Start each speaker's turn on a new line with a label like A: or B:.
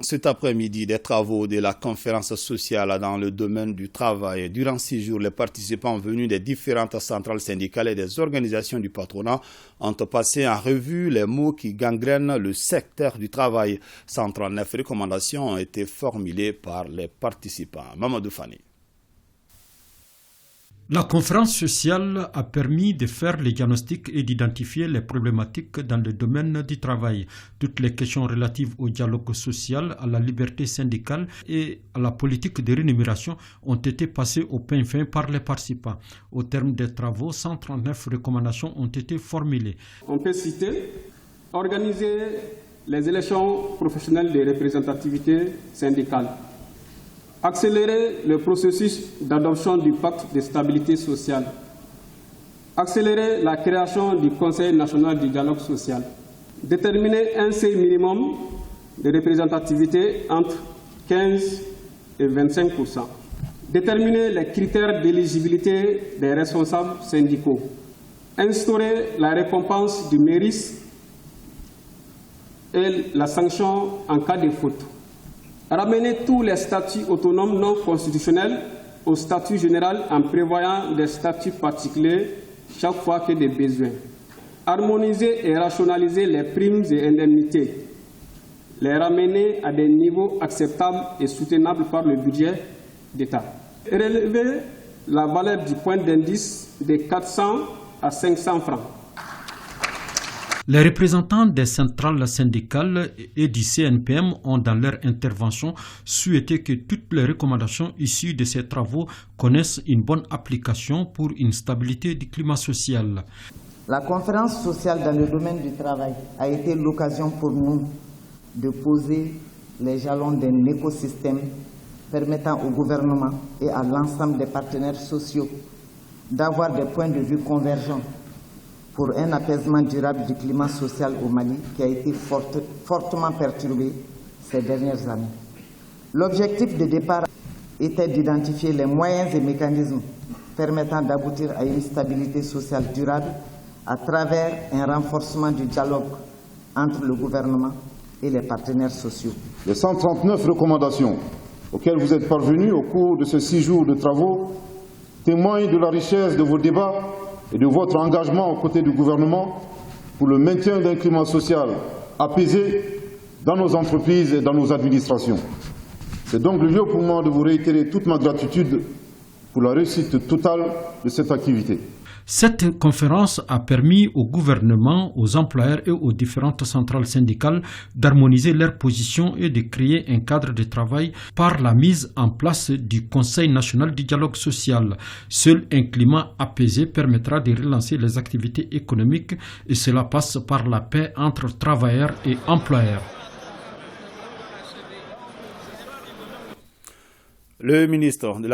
A: Cet après-midi, des travaux de la conférence sociale dans le domaine du travail. Durant 6 jours, les participants venus des différentes centrales syndicales et des organisations du patronat ont passé en revue les maux qui gangrènent le secteur du travail. 139 recommandations ont été formulées par les participants. Mamadou Fani.
B: La conférence sociale a permis de faire les diagnostics et d'identifier les problématiques dans le domaine du travail. Toutes les questions relatives au dialogue social, à la liberté syndicale et à la politique de rémunération ont été passées au peigne fin par les participants. Au terme des travaux, 139 recommandations ont été formulées.
C: On peut citer organiser les élections professionnelles de représentativité syndicale. Accélérer le processus d'adoption du pacte de stabilité sociale. Accélérer la création du Conseil national du dialogue social. Déterminer un seuil minimum de représentativité entre 15 et 25%. Déterminer les critères d'éligibilité des responsables syndicaux. Instaurer la récompense du mérite et la sanction en cas de faute. Ramener tous les statuts autonomes non constitutionnels au statut général en prévoyant des statuts particuliers chaque fois qu'il y a des besoins. Harmoniser et rationaliser les primes et indemnités. Les ramener à des niveaux acceptables et soutenables par le budget d'État. Relever la valeur du point d'indice de 400 à 500 francs.
B: Les représentants des centrales syndicales et du CNPM ont dans leur intervention souhaité que toutes les recommandations issues de ces travaux connaissent une bonne application pour une stabilité du climat social.
D: La conférence sociale dans le domaine du travail a été l'occasion pour nous de poser les jalons d'un écosystème permettant au gouvernement et à l'ensemble des partenaires sociaux d'avoir des points de vue convergents pour un apaisement durable du climat social au Mali qui a été fortement perturbé ces dernières années. L'objectif de départ était d'identifier les moyens et mécanismes permettant d'aboutir à une stabilité sociale durable à travers un renforcement du dialogue entre le gouvernement et les partenaires sociaux.
E: Les 139 recommandations auxquelles vous êtes parvenus au cours de ces 6 jours de travaux témoignent de la richesse de vos débats et de votre engagement aux côtés du gouvernement pour le maintien d'un climat social apaisé dans nos entreprises et dans nos administrations. C'est donc le lieu pour moi de vous réitérer toute ma gratitude pour la réussite totale de cette activité.
B: Cette conférence a permis au gouvernement, aux employeurs et aux différentes centrales syndicales d'harmoniser leurs positions et de créer un cadre de travail par la mise en place du Conseil national du dialogue social. Seul un climat apaisé permettra de relancer les activités économiques et cela passe par la paix entre travailleurs et employeurs.
A: Le ministre de la